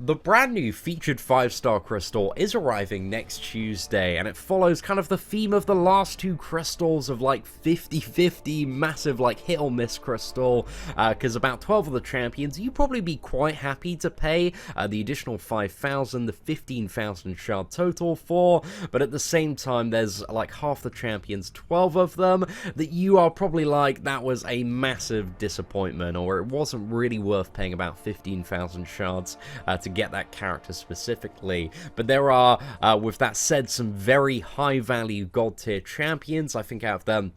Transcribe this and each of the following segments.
The brand new featured 5-star crystal is arriving next Tuesday, and it follows kind of the theme of the last two crystals of like 50-50 massive like hit or miss crystal, because about 12 of the champions you'd probably be quite happy to pay the additional 5,000, the 15,000 shard total for, but at the same time there's like half the champions, 12 of them, that you are probably like, that was a massive disappointment, or it wasn't really worth paying about 15,000 shards to get that character specifically. But there are, with that said, some very high value god tier champions. I think out of them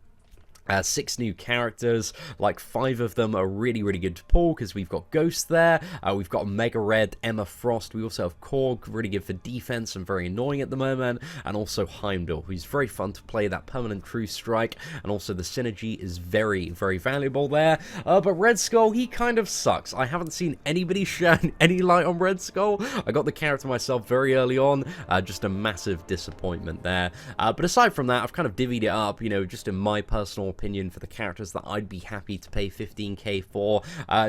6 new characters, like 5 of them are really good to pull, because we've got Ghost there, we've got Mega Red, Emma Frost, we also have Korg, really good for defense and very annoying at the moment, and also Heimdall, who's very fun to play, that permanent true strike, and also the synergy is very valuable there. But Red Skull, he kind of sucks. I haven't seen anybody shine any light on Red Skull. I got the character myself very early on, just a massive disappointment there. But aside from that, I've kind of divvied it up, you know, just in my personal opinion for the characters that I'd be happy to pay 15k for.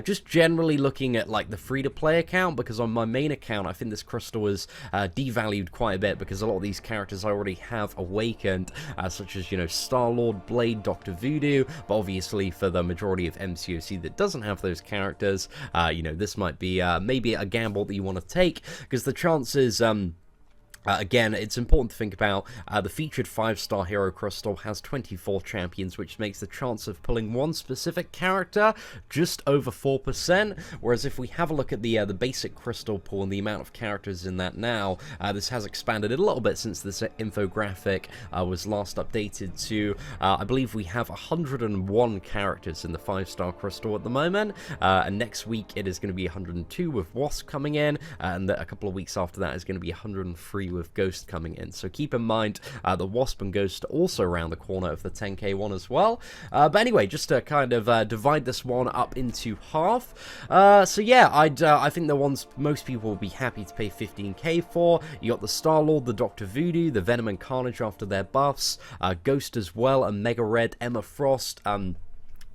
Just generally looking at like the free-to-play account, because on my main account I think this crystal is devalued quite a bit, because a lot of these characters I already have awakened, such as, you know, Star-Lord, Blade, Dr. Voodoo, but obviously for the majority of MCOC that doesn't have those characters, you know, this might be maybe a gamble that you want to take, because the chances again, it's important to think about, the featured 5-star hero crystal has 24 champions, which makes the chance of pulling one specific character just over 4%, whereas if we have a look at the basic crystal pool and the amount of characters in that now, this has expanded a little bit since this infographic was last updated to, I believe we have 101 characters in the 5-star crystal at the moment, and next week it is going to be 102 with Wasp coming in, and a couple of weeks after that is going to be 103 with Ghost coming in. So keep in mind the Wasp and Ghost are also around the corner of the 10k one as well. But anyway, just to kind of divide this one up into half. So yeah, I think the ones most people will be happy to pay 15k for. You got the Star-Lord, the Dr. Voodoo, the Venom and Carnage after their buffs, Ghost as well, and Mega Red, Emma Frost,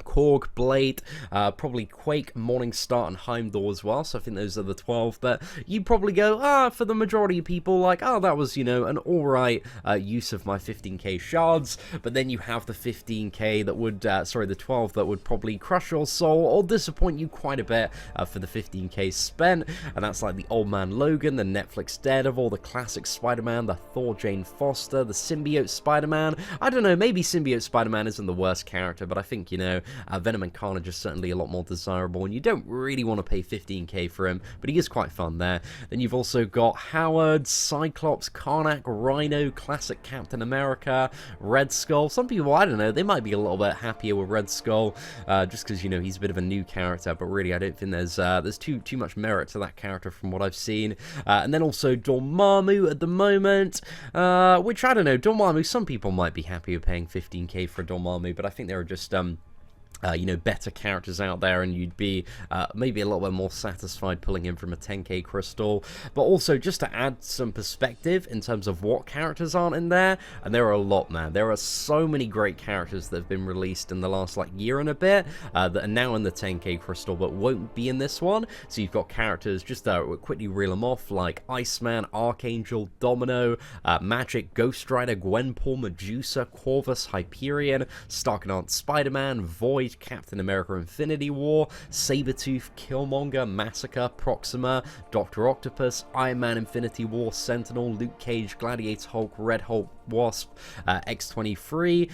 Korg, Blade, probably Quake, Morningstar, and Heimdall as well. So I think those are the 12 that you probably go, for the majority of people, like, that was, you know, an alright use of my 15k shards. But then you have the 15k that would, sorry, the 12 that would probably crush your soul or disappoint you quite a bit for the 15k spent. And that's like the Old Man Logan, the Netflix Daredevil, the classic Spider-Man, the Thor Jane Foster, the Symbiote Spider-Man. I don't know, maybe Symbiote Spider-Man isn't the worst character, but I think, you know, Venom and Carnage is certainly a lot more desirable, and you don't really want to pay 15k for him, but he is quite fun there. Then you've also got Howard, Cyclops, Karnak, Rhino, classic Captain America, Red Skull. Some people, I don't know, they might be a little bit happier with Red Skull, just because, you know, he's a bit of a new character, but really I don't think there's too much merit to that character from what I've seen. And then also Dormammu at the moment, which, I don't know, Dormammu, some people might be happy with paying 15k for Dormammu, but I think there are just you know, better characters out there, and you'd be maybe a little bit more satisfied pulling in from a 10k crystal. But also, just to add some perspective in terms of what characters aren't in there, and there are a lot, man. There are so many great characters that have been released in the last like year and a bit that are now in the 10k crystal but won't be in this one. So you've got characters, just we'll quickly reel them off, like Iceman, Archangel, Domino, Magic, Ghost Rider, Gwenpool, Medusa, Corvus, Hyperion, Starknard, Spider-Man, Void, Captain America Infinity War, Sabretooth, Killmonger, Massacre, Proxima, Dr. Octopus, Iron Man Infinity War, Sentinel, Luke Cage, Gladiator Hulk, Red Hulk, Wasp, X-23.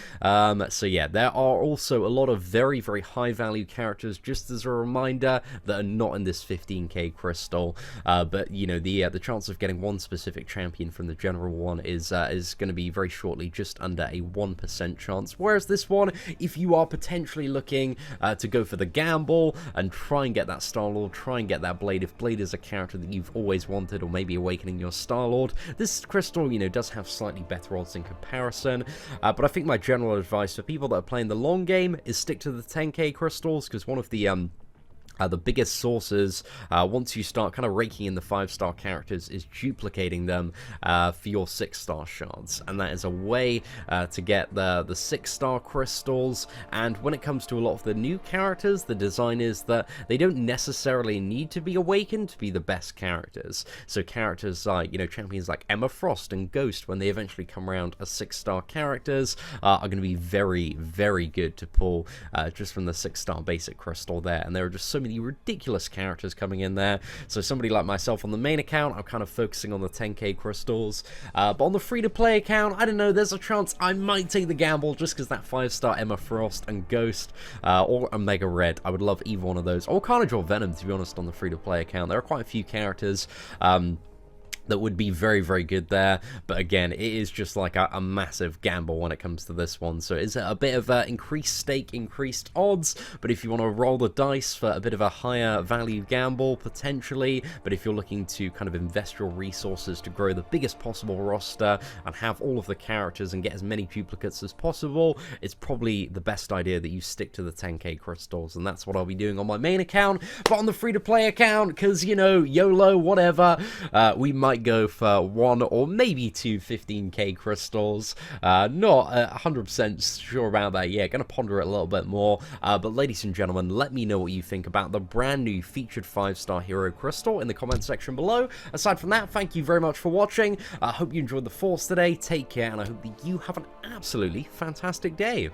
So yeah, there are also a lot of very high value characters, just as a reminder, that are not in this 15k crystal. But you know, the chance of getting one specific champion from the general one is going to be very shortly just under a 1% chance. Whereas this one, if you are potentially looking to go for the gamble and try and get that Star-Lord, try and get that Blade, if Blade is a character that you've always wanted, or maybe awakening your Star-Lord, this crystal, you know, does have slightly better odds in comparison. But I think my general advice for people that are playing the long game is stick to the 10k crystals, because one of the The biggest sources, once you start kind of raking in the 5-star characters, is duplicating them for your 6-star shards. And that is a way to get the 6-star crystals. And when it comes to a lot of the new characters, the design is that they don't necessarily need to be awakened to be the best characters. So characters like, you know, champions like Emma Frost and Ghost, when they eventually come around as 6-star characters, are going to be very, very good to pull just from the 6-star basic crystal there. And there are just so many ridiculous characters coming in there. So somebody like myself on the main account, I'm kind of focusing on the 10k crystals, but on the free-to-play account, I don't know, there's a chance I might take the gamble just because that 5-star Emma Frost and Ghost, or Omega Red, I would love either one of those, or Carnage or Venom, to be honest, on the free-to-play account. There are quite a few characters that would be very, very good there, but again, it is just like a massive gamble when it comes to this one. So it's a bit of increased stake, increased odds, but if you want to roll the dice for a bit of a higher value gamble, potentially, but if you're looking to kind of invest your resources to grow the biggest possible roster and have all of the characters and get as many duplicates as possible, it's probably the best idea that you stick to the 10k crystals, and that's what I'll be doing on my main account. But on the free-to-play account, because, you know, YOLO, whatever, we might go for 1 or maybe 2 15k crystals. Not 100% sure about that yet. Gonna ponder it a little bit more. But ladies and gentlemen, let me know what you think about the brand new featured 5-star hero crystal in the comment section below. Aside from that, thank you very much for watching. I hope you enjoyed the Force today. Take care, and I hope that you have an absolutely fantastic day.